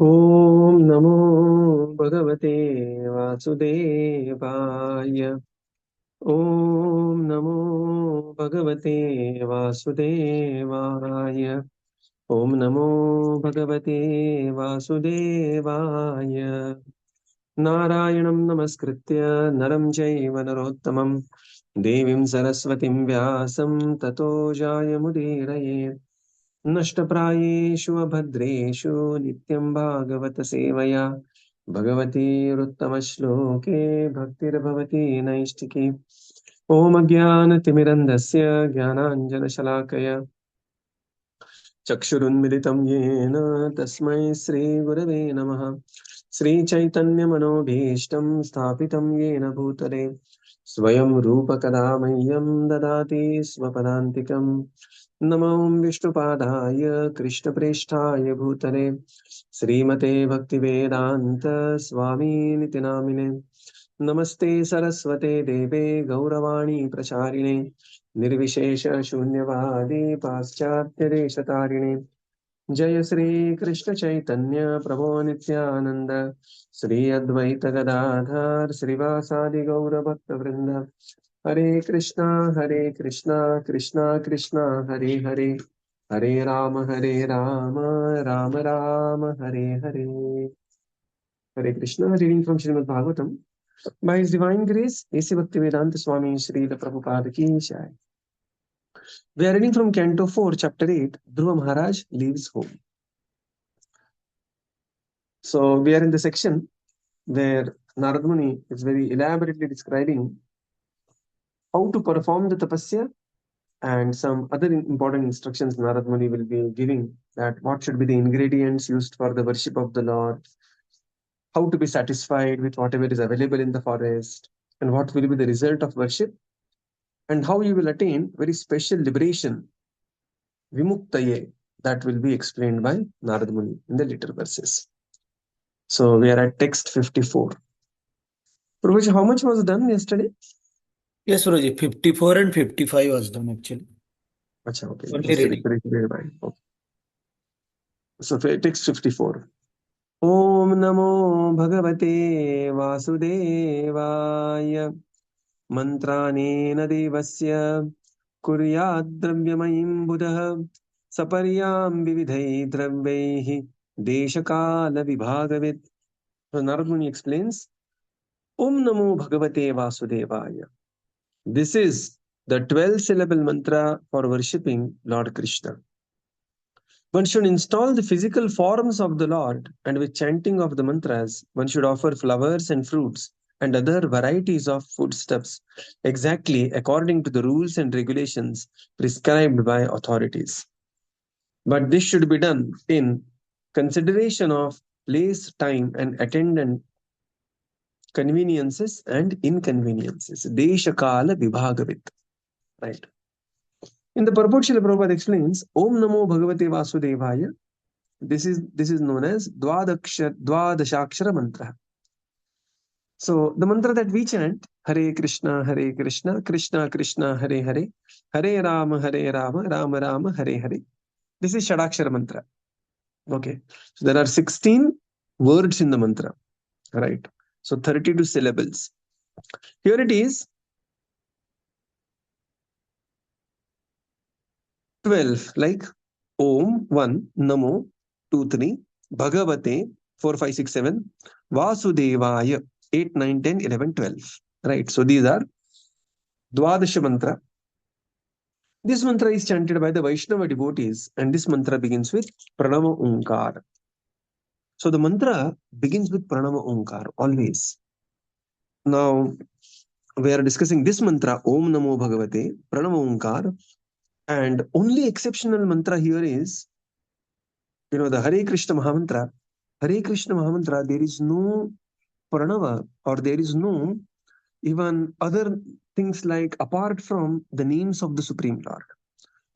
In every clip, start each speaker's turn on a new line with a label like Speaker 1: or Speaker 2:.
Speaker 1: ॐ नमो भगवते वासुदेवाय। ॐ नमो भगवते वासुदेवाय। ॐ नमो भगवते वासुदेवाय। नारायणं नमस्कृत्य नरं चैव नरोत्तमं देवीं सरस्वतीं व्यासं ततो जायमुदीरये। नष्टप्रायेषु अभद्रेषु नित्यं भागवत सेवया भगवतीरुत्तमश्लोके भक्तिर्भवति नैष्टिकी। ॐ अज्ञानतिमिरन्धस्य ज्ञानाञ्जनशलाकया चक्षुरुन्मिलितं येन तस्मै श्रीगुरवे नमः। श्रीचैतन्यमनोभीष्टं स्थापितं येन भूतले स्वयं रूपकदा मह्यं ददाति स्वपदान्तिकम्। नमो विष्णुपादाय कृष्णप्रेष्ठाय भूतले श्रीमते भक्तिवेदान्त स्वामीनिति नामिने। नमस्ते सरस्वते देवे गौरवाणी प्रचारिणे निर्विशेष शून्यवादी पाश्चात्यदेशतारिणे। जय श्री कृष्ण चैतन्य प्रभो नित्यानंद श्री अद्वैत गदाधर श्रीवासादि गौर भक्त वृंद। Hare Krishna Krishna Krishna Hare Hare, Hare Ram Ram Ram Hare Hare. Hare Krishna. Reading from Shrimad Bhagavatam by his divine grace A.C. Bhaktivedanta Swami Srila Prabhupada ki jai. We are reading from Canto 4, Chapter 8, Dhruva Mahārāja leaves home. So we are in the section where Narad Muni is very elaborately describing how to perform the tapasya and some other important instructions Narad Muni will be giving, that what should be the ingredients used for the worship of the Lord, how to be satisfied with whatever is available in the forest, and what will be the result of worship, and how you will attain very special liberation, vimuktaye, that will be explained by Narad Muni in the later verses. So we are at text 54. Prabhuji, how much was done yesterday?
Speaker 2: Yes, Suruci, 54 and 55 was done actually.
Speaker 1: Achha, okay.
Speaker 2: Only reading.
Speaker 1: Okay. So text 54. Om Namo Bhagavate Vasudevaya Mantranena Devasya Kuryad Dravyamaim Buddha Saparyam Vividhai Dravyehi Deshakala Vibhagavit. So Narad Muni explains, Om Namo Bhagavate Vasudevaya. This is the 12-syllable mantra for worshipping Lord Krishna. One should install the physical forms of the Lord, and with chanting of the mantras, one should offer flowers and fruits and other varieties of foodstuffs, exactly according to the rules and regulations prescribed by authorities. But this should be done in consideration of place, time, and attendant conveniences and inconveniences. Deshakala vibhagavit. Right. In the purport, Srila Prabhupada explains, Om Namo Bhagavate Vasudevaya. This is known as Dvadashakshara mantra. So the mantra that we chant, Hare Krishna, Krishna Krishna, Hare Hare, Hare Rama, Rama Rama, Hare Hare. This is Shadakshara mantra. Okay. So there are 16 words in the mantra. Right. So 32 syllables. Here it is 12, like Om 1, Namo 2, 3, Bhagavate 4, 5, 6, 7, Vasudevaya 8, 9, 10, 11, 12. Right. So these are Dwadasha mantra. This mantra is chanted by the Vaishnava devotees, and this mantra begins with Pranava Onkar. So the mantra begins with Pranava Onkar always. Now we are discussing this mantra, Om Namo Bhagavate, Pranava Onkar. And only exceptional mantra here is, the Hare Krishna Mahamantra. Hare Krishna Mahamantra, there is no pranava, or there is no even other things like apart from the names of the Supreme Lord.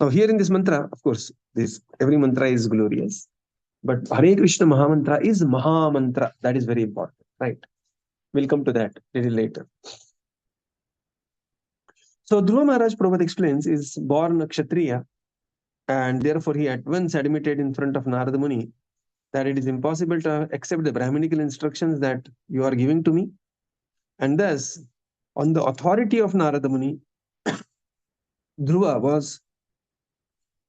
Speaker 1: Now here in this mantra, of course, every mantra is glorious, but Hare Krishna Mahamantra is Mahamantra. That is very important, right? We'll come to that a little later. So Dhruva Mahārāja, Prabhupada explains, is born a Kshatriya, and therefore he at once admitted in front of Narada Muni that it is impossible to accept the Brahminical instructions that you are giving to me. And thus, on the authority of Narada Muni, Dhruva was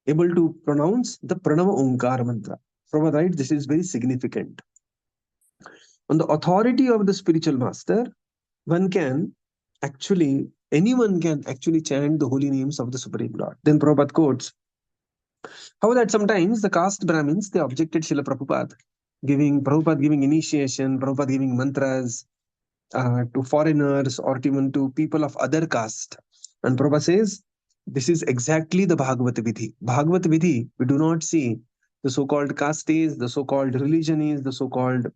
Speaker 1: able to pronounce the Pranava Onkara mantra. Prabhupada writes, this is very significant. On the authority of the spiritual master, anyone can actually chant the holy names of the Supreme Lord. Then Prabhupada quotes how that sometimes the caste Brahmins, they objected Srila Prabhupada giving initiation, Prabhupada giving mantras to foreigners or even to people of other caste. And Prabhupada says, this is exactly the Bhagavata Vidhi. Bhagavata Vidhi, we do not see the so-called castes, the so-called religionists, the so-called...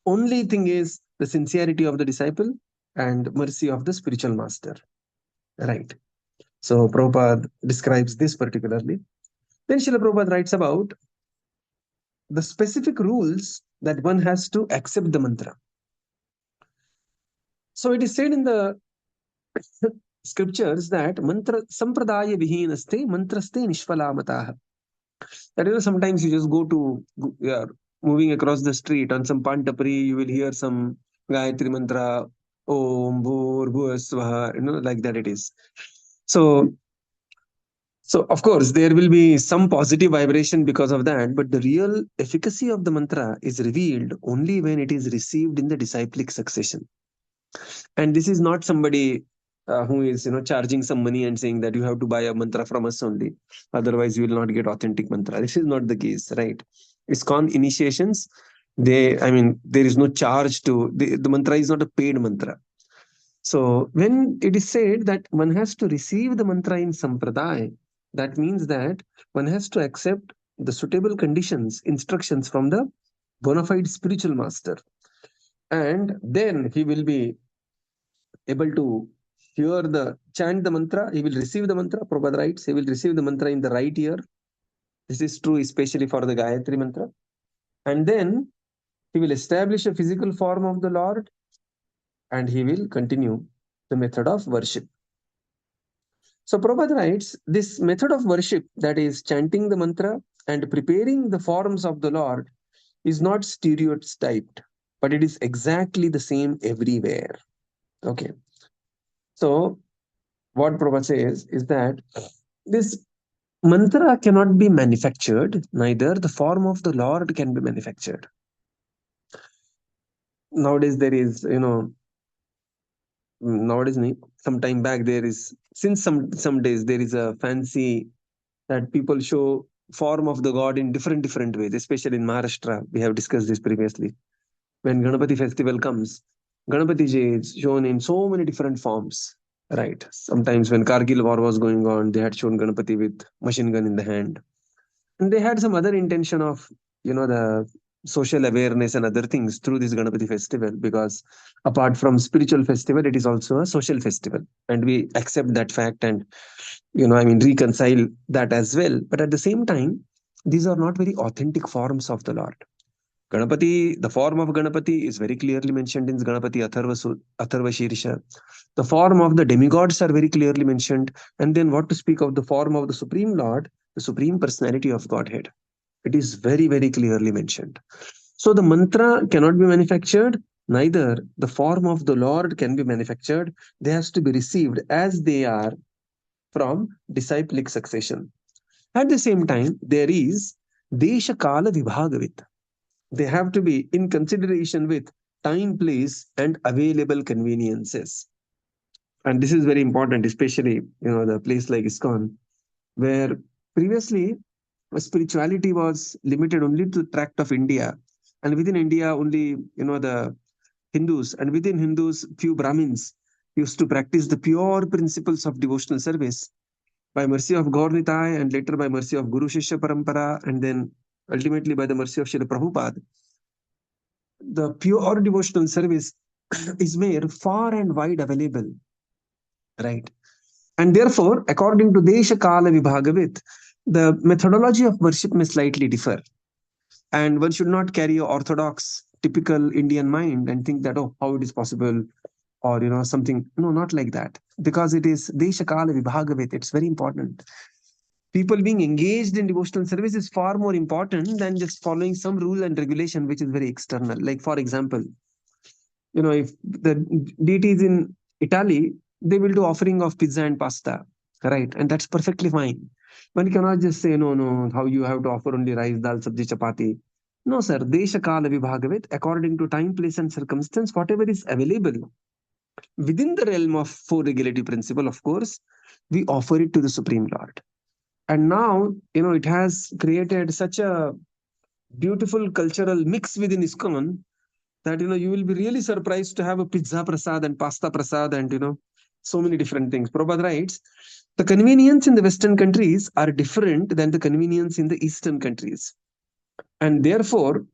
Speaker 1: Only thing is the sincerity of the disciple and mercy of the spiritual master. Right. So Prabhupada describes this particularly. Then Srila Prabhupada writes about the specific rules that one has to accept the mantra. So it is said in the scriptures that mantra sampradaya vihinaste mantraste nishfalamataha. That sometimes you just moving across the street on some pantapri, you will hear some Gayatri mantra, Om Bhur Bhuvasvaha, like that it is. So of course there will be some positive vibration because of that, but the real efficacy of the mantra is revealed only when it is received in the disciplic succession. And this is not somebody who is charging some money and saying that you have to buy a mantra from us only, otherwise you will not get authentic mantra. This is not the case, right? ISKCON initiations, there is no charge to the mantra is not a paid mantra. So when it is said that one has to receive the mantra in sampradaya, that means that one has to accept the suitable conditions, instructions from the bona fide spiritual master, and then he will be able to chant the mantra. He will receive the mantra. Prabhupada writes, he will receive the mantra in the right ear. This is true especially for the Gayatri mantra. And then he will establish a physical form of the Lord, and he will continue the method of worship. So Prabhupada writes, this method of worship, that is chanting the mantra and preparing the forms of the Lord, is not stereotyped, but it is exactly the same everywhere. Okay. So what Prabhupada says is that this mantra cannot be manufactured, neither the form of the Lord can be manufactured. Nowadays there is, some time back since some days there is a fancy that people show form of the God in different ways, especially in Maharashtra. We have discussed this previously. When Ganapati festival comes, Ganapati Ji is shown in so many different forms. Right. Sometimes when Kargil war was going on, they had shown Ganapati with machine gun in the hand. And they had some other intention of, the social awareness and other things through this Ganapati festival, because apart from spiritual festival, it is also a social festival. And we accept that fact and, reconcile that as well. But at the same time, these are not very authentic forms of the Lord. Ganapati, the form of Ganapati is very clearly mentioned in Ganapati Atharva Shirsha. The form of the demigods are very clearly mentioned. And then what to speak of the form of the Supreme Lord, the Supreme Personality of Godhead. It is very, very clearly mentioned. So the mantra cannot be manufactured, neither the form of the Lord can be manufactured. They have to be received as they are from disciplic succession. At the same time, there is Desha Kala Vibhagavit. They have to be in consideration with time, place, and available conveniences. And this is very important, especially, the place like ISKCON, where previously spirituality was limited only to the tract of India. And within India, only, the Hindus, and within Hindus, few Brahmins used to practice the pure principles of devotional service. By mercy of Gaur Nitai, and later by mercy of Guru Shishya Parampara, and then ultimately by the mercy of Srila Prabhupada, the pure devotional service is made far and wide available. Right. And therefore, according to Desha Kala Vibhagavit, the methodology of worship may slightly differ. And one should not carry an orthodox, typical Indian mind and think that, how it is possible, or, something. No, not like that. Because it is Desha Kala Vibhagavit. It's very important. people being engaged in devotional service is far more important than just following some rule and regulation which is very external. Like, for example, if the deities in Italy, they will do offering of pizza and pasta, right? And that's perfectly fine. One cannot just say, no, how you have to offer only rice, dal, sabji, chapati. No, sir. Desha kala vibhagavet, according to time, place, and circumstance, whatever is available within the realm of four regulative principle, of course, we offer it to the Supreme Lord. And now, it has created such a beautiful cultural mix within ISKCON that, you will be really surprised to have a pizza prasad and pasta prasad and, so many different things. Prabhupada writes, the convenience in the Western countries are different than the convenience in the Eastern countries. And therefore,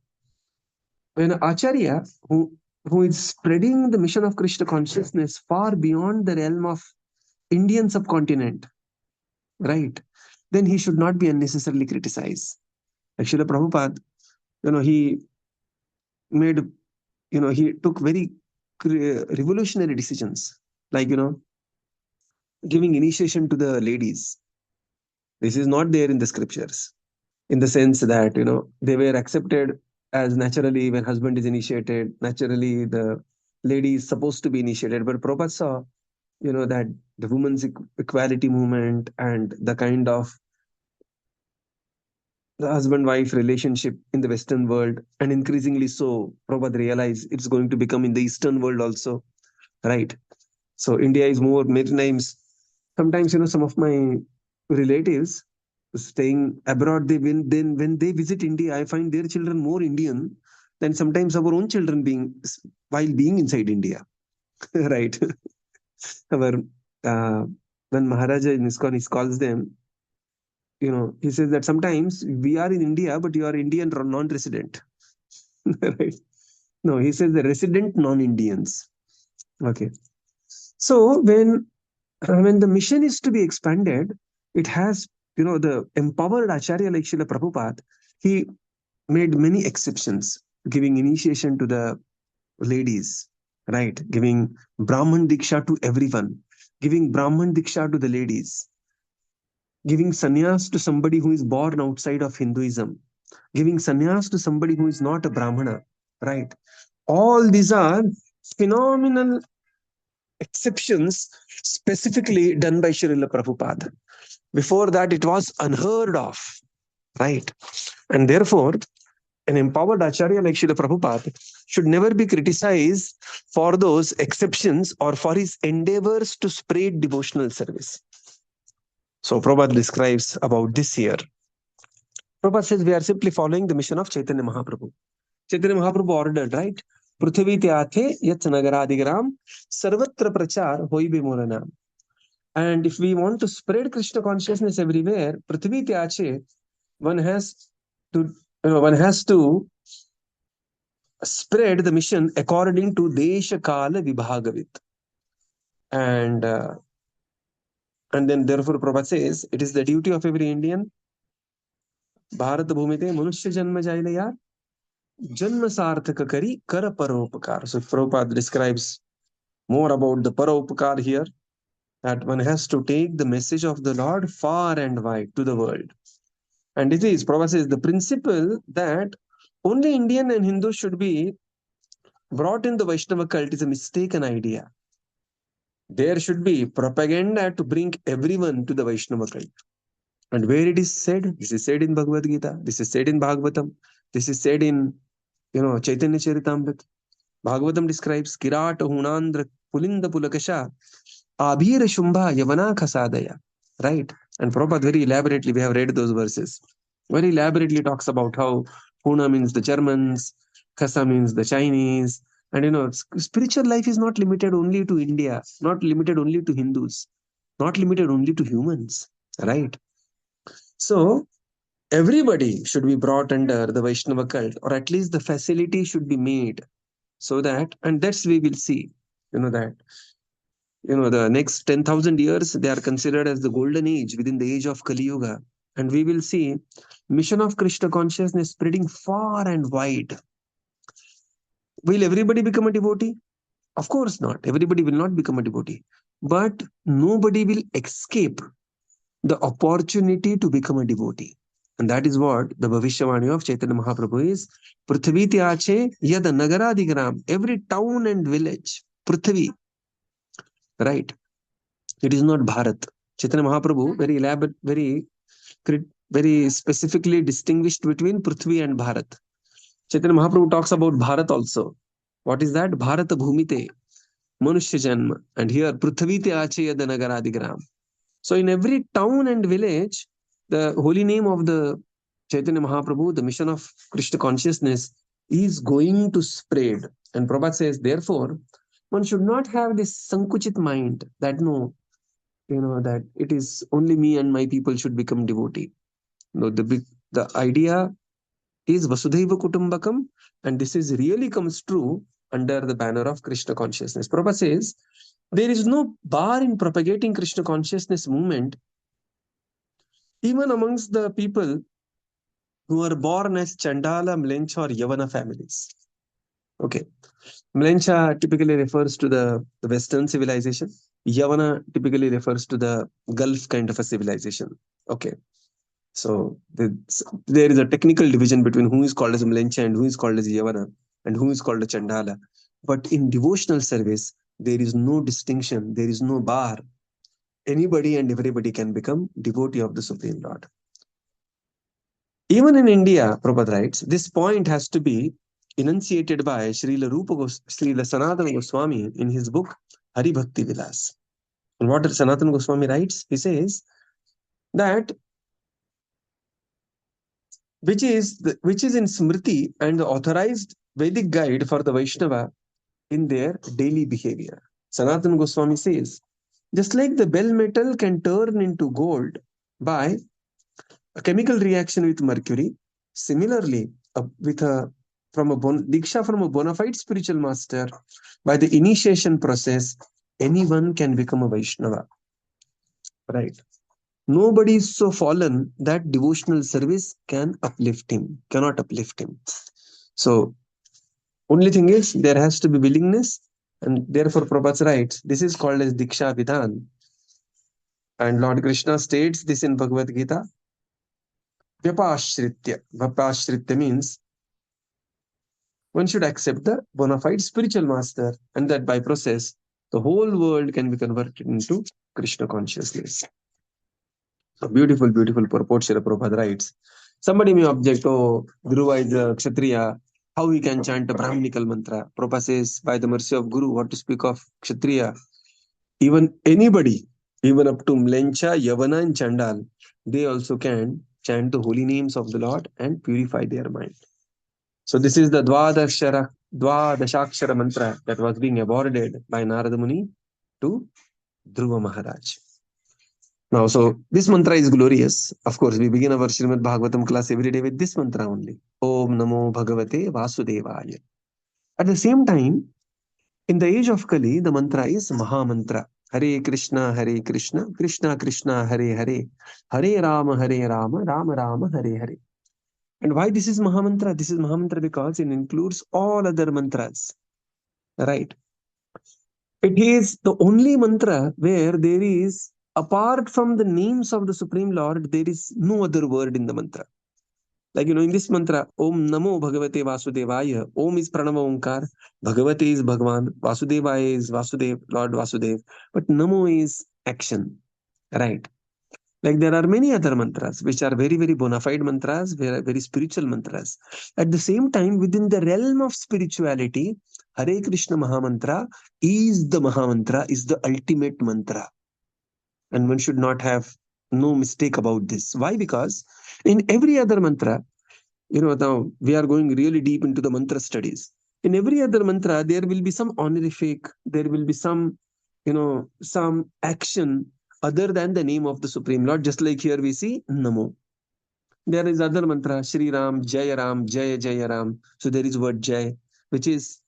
Speaker 1: when Acharya, who is spreading the mission of Krishna consciousness far beyond the realm of Indian subcontinent, right, then he should not be unnecessarily criticized. Actually, Prabhupada, he made, he took very revolutionary decisions, like, giving initiation to the ladies. This is not there in the scriptures, in the sense that, they were accepted as naturally when husband is initiated, naturally the lady is supposed to be initiated. But Prabhupada saw, that the women's equality movement and the kind of the husband-wife relationship in the Western world, and increasingly so, Prabhupada realized it's going to become in the Eastern world also, right? So India is more, many times, sometimes, some of my relatives staying abroad, when they visit India, I find their children more Indian than sometimes our own children while being inside India, right? Our when Maharaja in ISKCON, he calls them, he says that sometimes we are in India, but you are Indian non-resident, right? No, he says the resident non-Indians. Okay. So when the mission is to be expanded, it has, the empowered Acharya like Srila Prabhupada, he made many exceptions, giving initiation to the ladies, right? Giving Brahman Diksha to everyone, giving Brahman Diksha to the ladies, giving sannyas to somebody who is born outside of Hinduism, giving sannyas to somebody who is not a Brahmana, right? All these are phenomenal exceptions specifically done by Srila Prabhupada. Before that, it was unheard of, right? And therefore, an empowered Acharya like Srila Prabhupada should never be criticized for those exceptions or for his endeavors to spread devotional service. So Prabhupada describes about this here. Prabhupada says we are simply following the mission of Chaitanya Mahaprabhu. Chaitanya Mahaprabhu ordered, right? Prithvi tyathe yat nagaradigram sarvatra prachar hoibe moranam. And if we want to spread Krishna consciousness everywhere, Prithvi Tyache, one has to spread the mission according to Desha Kala Vibhagavit. And then therefore Prabhupada says, it is the duty of every Indian, Bharat Bhumite Manushya Janma Jaile Yaar, Janma Sarthaka Kari Kara Paropakar. So Prabhupada describes more about the Paropakar here, that one has to take the message of the Lord far and wide to the world. And it is, Prabhupada says, the principle that only Indian and Hindu should be brought in the Vaishnava cult is a mistaken idea. There should be propaganda to bring everyone to the Vaishnava cult. And where it is said, this is said in Bhagavad Gita, this is said in Bhagavatam, this is said in, Chaitanya Charitamrita. Bhagavatam describes Kirata Hunandra Pulinda Pulakasha Abhira Shumbha Yavana Khasadaya. Right? And Prabhupada very elaborately, we have read those verses, very elaborately talks about how Puna means the Germans, Khasa means the Chinese. And spiritual life is not limited only to India, not limited only to Hindus, not limited only to humans. Right? So everybody should be brought under the Vaishnava cult, or at least the facility should be made so that, and that's we will see, that the next 10,000 years, they are considered as the golden age within the age of Kali Yuga. And we will see mission of Krishna consciousness spreading far and wide. Will everybody become a devotee? Of course not. Everybody will not become a devotee. But nobody will escape the opportunity to become a devotee. And that is what the Bhavishyavani of Chaitanya Mahaprabhu is. Prithvi Tyache yad nagaradigram. Every town and village. Prithvi. Right. It is not Bharat. Chaitanya Mahaprabhu very elaborate, very specifically distinguished between Prithvi and Bharat. Chaitanya Mahaprabhu talks about Bharat also. What is that? Bharat Bhumite, Manushya Janma. And here, Prithvi Tyache yad nagaradigram. So in every town and village, the holy name of the Chaitanya Mahaprabhu, the mission of Krishna consciousness, is going to spread. And Prabhupada says, therefore, one should not have this sankuchit mind that no, that it is only me and my people should become devotee. No, the idea is Vasudhaiva Kutumbakam, and this is really comes true under the banner of Krishna consciousness. Prabhupada says, there is no bar in propagating Krishna consciousness movement, even amongst the people who are born as Chandala, Mlencha or Yavana families. Okay. Mlencha typically refers to the Western civilization. Yavana typically refers to the Gulf kind of a civilization. Okay. So there is a technical division between who is called as Mlencha and who is called as Yavana and who is called a Chandala. But in devotional service, there is no distinction. There is no bar. Anybody and everybody can become devotee of the Supreme Lord. Even in India, Prabhupada writes, this point has to be enunciated by Srila Sanatana Goswami in his book Hari Bhakti Vilas. And what Sanatana Goswami writes, he says that which is in Smriti and the authorized Vedic guide for the Vaishnava in their daily behavior. Sanatana Goswami says, just like the bell metal can turn into gold by a chemical reaction with mercury, similarly, from a diksha from a bona fide spiritual master, by the initiation process, anyone can become a Vaishnava. Right? Nobody is so fallen that devotional service cannot uplift him. So, only thing is, there has to be willingness, and therefore Prabhupada writes, this is called as Diksha Vidhan. And Lord Krishna states this in Bhagavad Gita. Vyapashritya. Vyapashritya means one should accept the bona fide spiritual master, and that by process, the whole world can be converted into Krishna consciousness. So beautiful, beautiful purport Srila Prabhupada writes. Somebody may object, oh, Dhruva is a Kshatriya, how he can chant a Brahminical mantra? Prabhupada says, by the mercy of Guru, what to speak of Kshatriya? Even anybody, even up to Mlencha, Yavana and Chandal, they also can chant the holy names of the Lord and purify their mind. So this is the Dvadashakshara mantra that was being awarded by Narada Muni to Dhruva Mahārāja. Now, so this mantra is glorious. Of course, we begin our Śrīmad Bhāgavatam class every day with this mantra only. Om Namo Bhagavate Vasudevaya. At the same time, in the age of Kali, the mantra is Maha Mantra. Hare Krishna, Krishna Krishna, Hare Hare. Hare Rama, Rama Rama, Hare Hare. And why this is Maha Mantra? This is Maha Mantra because it includes all other mantras. Right? It is the only mantra where there is, apart from the names of the Supreme Lord, there is no other word in the mantra. Like, in this mantra, Om Namo Bhagavate Vasudevaya. Om is Pranava Omkar. Bhagavate is Bhagavan. Vasudevaya is Vasudev, Lord Vasudev. But Namo is action. Right? Like there are many other mantras, which are very, very bona fide mantras, very, very spiritual mantras. At the same time, within the realm of spirituality, Hare Krishna Mahamantra is the Mahamantra, is the ultimate mantra. And one should not have no mistake about this. Why? Because in every other mantra, now we are going really deep into the mantra studies. In every other mantra, there will be some honorific, there will be some, some action other than the name of the Supreme Lord. Just like here we see Namo. There is other mantra, Shri Ram, Jaya Ram, Jaya Jaya Ram. So there is word Jai, which is,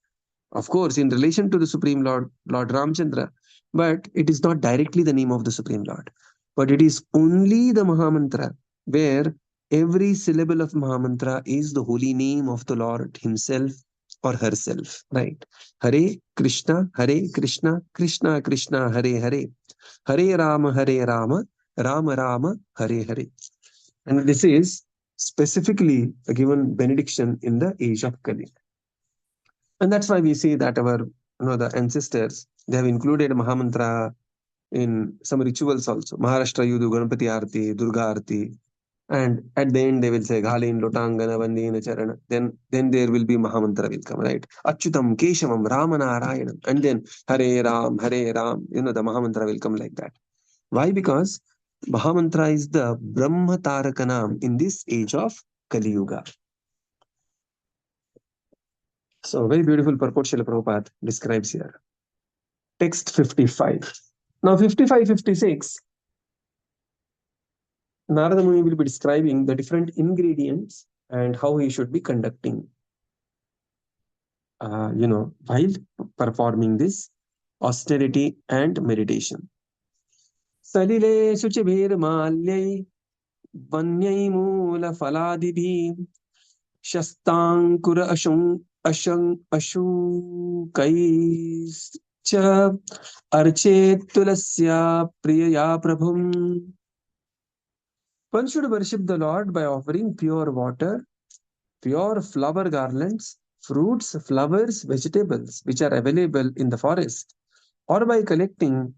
Speaker 1: of course, in relation to the Supreme Lord, Lord Ramchandra, but it is not directly the name of the Supreme Lord. But it is only the Mahamantra where every syllable of Mahamantra is the holy name of the Lord himself or herself, right? Hare Krishna, Krishna Krishna, Hare Hare. Hare Rama, Rama Rama, Hare Hare. And this is specifically a given benediction in the age of Kali. And that's why we see that our the ancestors, they have included Mahamantra in some rituals also. Maharashtra you do Ganapati Arti, Durga Arti, and at the end they will say Ghalin Lotangana Vandina Charana. Then there will be Mahamantra will come, right? Achyutam Keshavam Rama Nārāyaṇam. And then Hare Ram, Hare Ram, the Mahamantra will come like that. Why? Because Mahamantra is the Brahma Tarakanam in this age of Kali Yuga. So very beautiful purport Srila Prabhupada describes here. Text 55. Now 55, 56, Narada Muni will be describing the different ingredients and how he should be conducting, while performing this austerity and meditation. Salile Suchibhir Malyai Vanyai Mula Faladibhi Shastankura Ashu Kaischa Archet Tulasya Priyaya Prabhum. One should worship the Lord by offering pure water, pure flower garlands, fruits, flowers, vegetables which are available in the forest, or by collecting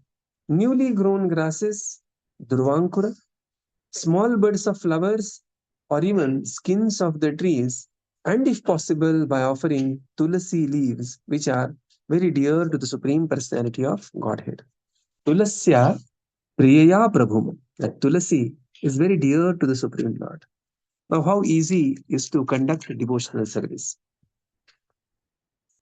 Speaker 1: newly grown grasses, dhruvankura, small buds of flowers, or even skins of the trees, and if possible by offering tulasi leaves which are very dear to the Supreme Personality of Godhead. Tulasya Priyaya Prabhum. That tulasi is very dear to the Supreme Lord. Now, how easy is to conduct devotional service?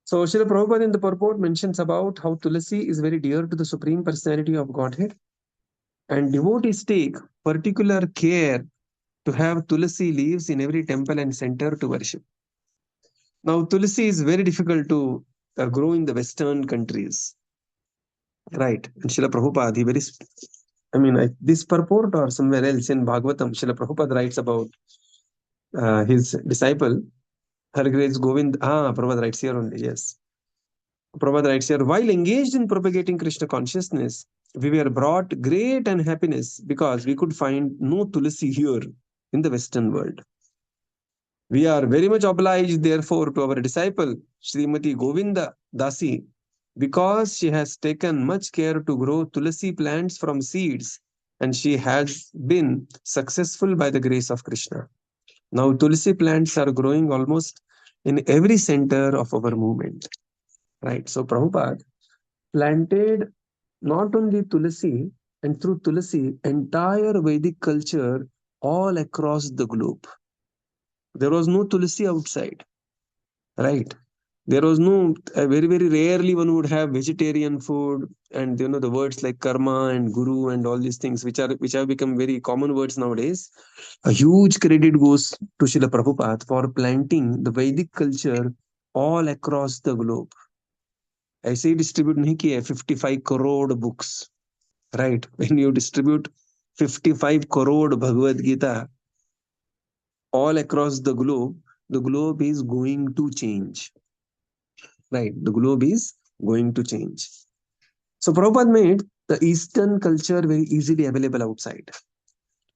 Speaker 1: So, Srila Prabhupada in the purport mentions about how tulasi is very dear to the Supreme Personality of Godhead, and devotees take particular care to have tulasi leaves in every temple and center to worship. Now, tulasi is very difficult to grow in the Western countries, right? And Srila Prabhupada, this purport or somewhere else in Bhāgavatam, Srila Prabhupada writes about his disciple, Her Grace Govind. Prabhupada writes here only, yes. Prabhupada writes here, while engaged in propagating Krishna consciousness, we were brought great unhappiness because we could find no tulasi here in the Western world. We are very much obliged, therefore, to our disciple, Srimati Govinda Dasi, because she has taken much care to grow tulasi plants from seeds, and she has been successful by the grace of Krishna. Now, tulasi plants are growing almost in every center of our movement, right? So, Prabhupada planted not only tulasi, and through tulasi, entire Vedic culture all across the globe. There was no tulasi outside, right? There was no, very, very rarely one would have vegetarian food, and the words like karma and guru and all these things, which have become very common words nowadays. A huge credit goes to Srila Prabhupada for planting the Vedic culture all across the globe. ऐसे ही distribute नहीं किए 55 crore books, right? When you distribute 55 crore Bhagavad Gita all across the globe is going to change. Right, the globe is going to change. So Prabhupada made the Eastern culture very easily available outside.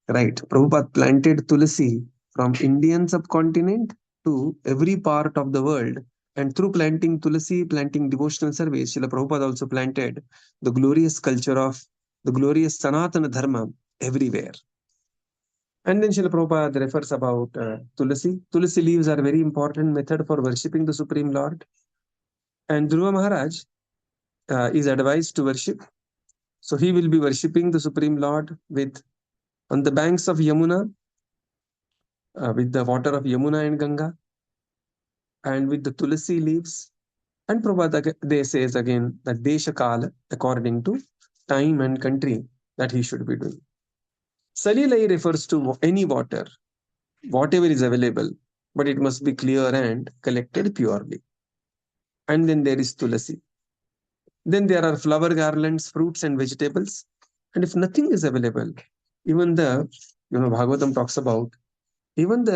Speaker 1: Right, Prabhupada planted tulasi from Indian subcontinent to every part of the world. And through planting tulasi, planting devotional service, Srila Prabhupada also planted the glorious culture of the glorious Sanatana Dharma everywhere. And then Srila Prabhupada refers about tulasi. Tulasi leaves are a very important method for worshipping the Supreme Lord. And Dhruva Mahārāja is advised to worship. So he will be worshipping the Supreme Lord on the banks of Yamuna, with the water of Yamuna and Ganga, and with the tulasi leaves. And Prabhupada, they says again that Desha Kala, according to time and country, that he should be doing. Salilai refers to any water, whatever is available, but it must be clear and collected purely. And then there is tulasi. Then there are flower garlands, fruits and vegetables. And if nothing is available, even Bhagavatam talks about, even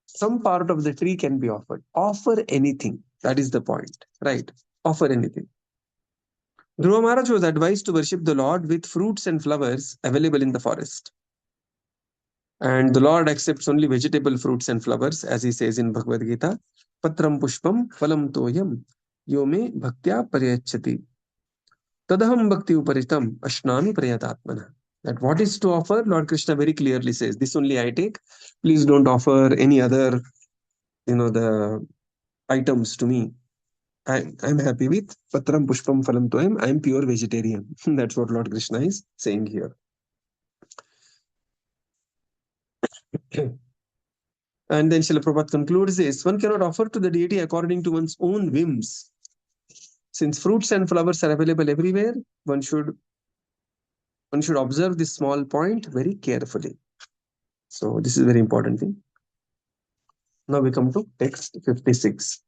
Speaker 1: some part of the tree can be offered. Offer anything. That is the point, right? Offer anything. Dhruva Mahārāja was advised to worship the Lord with fruits and flowers available in the forest. And the Lord accepts only vegetable fruits and flowers, as he says in Bhagavad Gita, Patram Pushpam Phalam Toyam Yome Bhaktya Paryachati. Tadaham Bhakti Uparitam Ashnami Prayatatmana. That what is to offer, Lord Krishna very clearly says, this only I take. Please don't offer any other, the items to me. I'm happy with Patram Pushpam Phalam Toyam. I'm pure vegetarian. That's what Lord Krishna is saying here. And then Srila Prabhupada concludes this, one cannot offer to the deity according to one's own whims. Since fruits and flowers are available everywhere, one should observe this small point very carefully. So this is a very important thing. Now we come to text 56.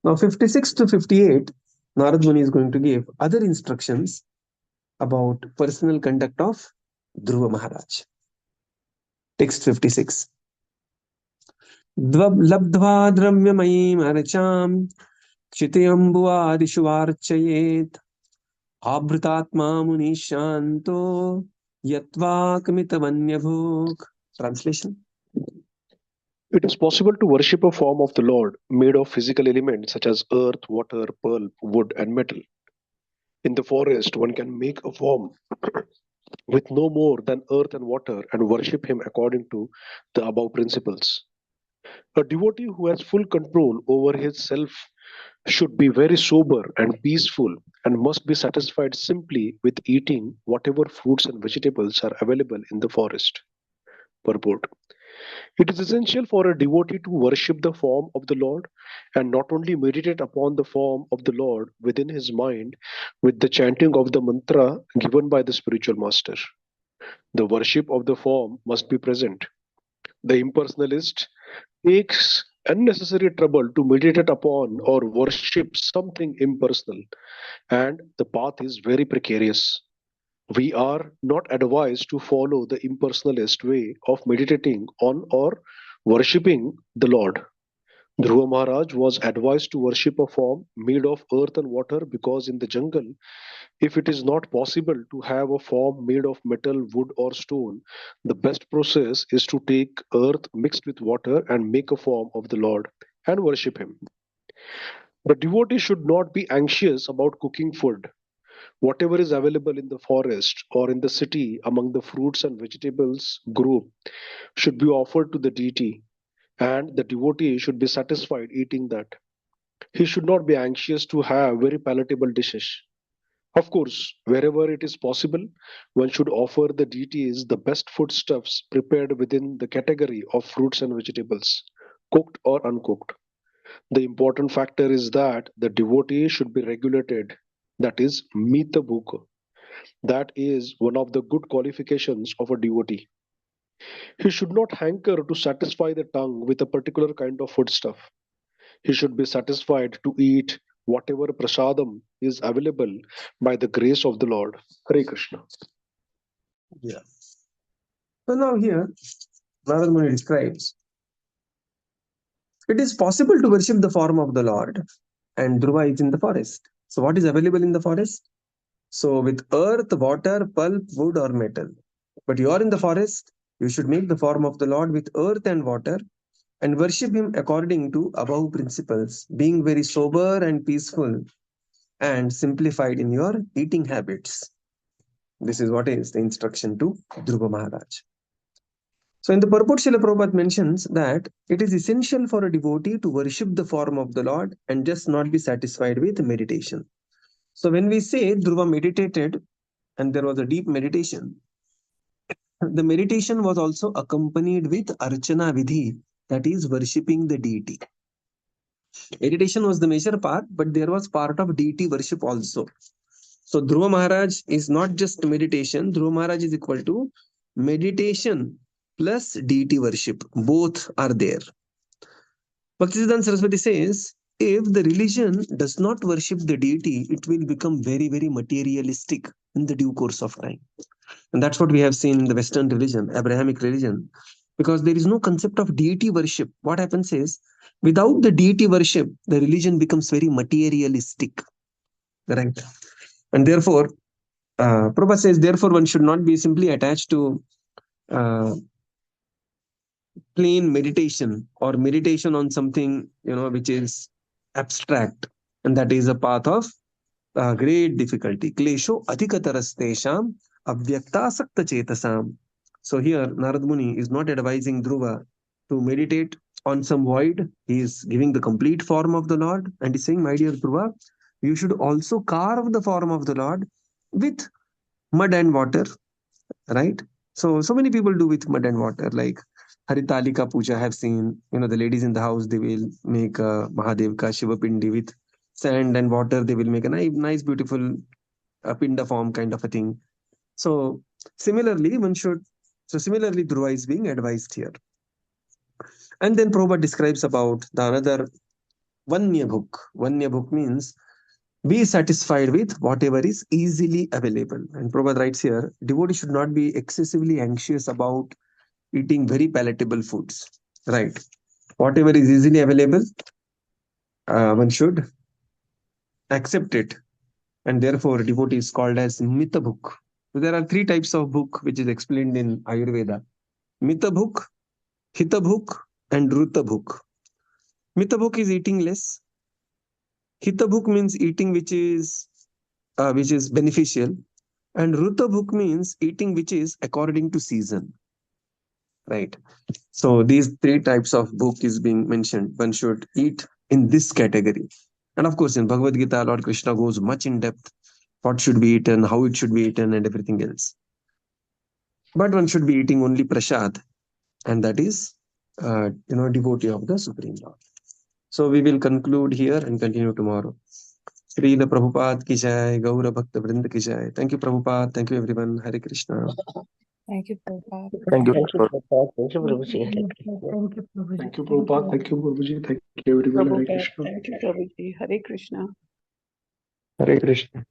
Speaker 1: Now 56 to 58, Narad Muni is going to give other instructions about personal conduct of Dhruva Mahārāja. Text 56. Labdva dramyamayim aracham Kshitayambuadishu varchayet Abhritatma munishanto Yatva kamitavanyabhok. Translation.
Speaker 3: It is possible to worship a form of the Lord made of physical elements such as earth, water, pulp, wood, and metal. In the forest, one can make a form with no more than earth and water and worship him according to the above principles. A devotee who has full control over his self should be very sober and peaceful and must be satisfied simply with eating whatever fruits and vegetables are available in the forest. Purport. It is essential for a devotee to worship the form of the Lord and not only meditate upon the form of the Lord within his mind with the chanting of the mantra given by the spiritual master. The worship of the form must be present. The impersonalist takes unnecessary trouble to meditate upon or worship something impersonal, and the path is very precarious. We are not advised to follow the impersonalist way of meditating on or worshipping the Lord. Dhruva Maharaj was advised to worship a form made of earth and water because in the jungle, if it is not possible to have a form made of metal, wood, or stone, the best process is to take earth mixed with water and make a form of the Lord and worship him. The devotee should not be anxious about cooking food. Whatever is available in the forest or in the city among the fruits and vegetables group should be offered to the deity, and the devotee should be satisfied eating that. He should not be anxious to have very palatable dishes. Of course, wherever it is possible, one should offer the deities the best foodstuffs prepared within the category of fruits and vegetables, cooked or uncooked. The important factor is that the devotee should be regulated, that is, mita bhuka. That is one of the good qualifications of a devotee. He should not hanker to satisfy the tongue with a particular kind of foodstuff. He should be satisfied to eat whatever prasadam is available by the grace of the Lord. Hare Krishna.
Speaker 1: Yeah. So now here, Narad Muni describes, it is possible to worship the form of the Lord, and Dhruva is in the forest. So what is available in the forest? So with earth, water, pulp, wood, or metal. But you are in the forest, you should make the form of the Lord with earth and water and worship him according to above principles, being very sober and peaceful and simplified in your eating habits. This is what is the instruction to Dhruva Mahārāja. So in the purport, Srila Prabhupada mentions that it is essential for a devotee to worship the form of the Lord and just not be satisfied with meditation. So when we say Dhruva meditated and there was a deep meditation, the meditation was also accompanied with Archana Vidhi, that is worshipping the deity. Meditation was the major part, but there was part of deity worship also. So Dhruva Mahārāja is not just meditation. Dhruva Mahārāja is equal to meditation plus deity worship. Both are there. Bhaktisiddhanta Saraswati says, if the religion does not worship the deity, it will become very, very materialistic in the due course of time. And that's what we have seen in the Western religion, Abrahamic religion. Because there is no concept of deity worship. What happens is, without the deity worship, the religion becomes very materialistic. Right? And therefore, Prabhupada says, therefore, one should not be simply attached to plain meditation or meditation on something, which is abstract. And that is a path of great difficulty. Klesho adhikatarastesham avyakta sakta chetasam. So here, Narad Muni is not advising Dhruva to meditate on some void. He is giving the complete form of the Lord and he's saying, my dear Dhruva, you should also carve the form of the Lord with mud and water, right? So many people do with mud and water, like Haritalika Puja. I have seen, the ladies in the house, they will make Mahadevka Shiva Pindi with sand and water. They will make a nice beautiful pinda form kind of a thing. So similarly, Dhruva is being advised here. And then Prabhupada describes about the another Vanya Bhuk. Vanya Bhuk means be satisfied with whatever is easily available. And Prabhupada writes here, devotee should not be excessively anxious about eating very palatable foods. Right. Whatever is easily available, one should accept it. And therefore, devotee is called as Mita Bhuk. So there are three types of bhuk which is explained in Ayurveda. Mita Bhuk, Hita Bhuk, and Ruta Bhuk. Mita Bhuk is eating less. Hita Bhuk means eating which is beneficial. And Ruta Bhuk means eating which is according to season. Right. So these three types of bhuk is being mentioned. One should eat in this category. And of course, in Bhagavad Gita, Lord Krishna goes much in depth what should be eaten, how it should be eaten, and everything else. But one should be eating only prasad, and that is, devotee of the Supreme Lord. So we will conclude here and continue tomorrow. Srila Prabhupada ki jai, Gaura Bhakta Vrinda ki jai. Thank you, Prabhupada. Thank you, everyone. Hare Krishna.
Speaker 4: Thank you, Prabhupada.
Speaker 3: Thank you,
Speaker 2: Thank you,
Speaker 3: Prabhupada.
Speaker 2: Prabhupada. Thank you, Prabhuji. Hare Krishna.
Speaker 4: Thank you, Prabhuji.
Speaker 3: Thank you, Prabhupada. Thank you, Prabhuji. Thank you, everyone. Hare
Speaker 4: Prabhupada.
Speaker 3: Krishna.
Speaker 4: Thank you, Prabhuji. Hare Krishna.
Speaker 3: Hare Krishna.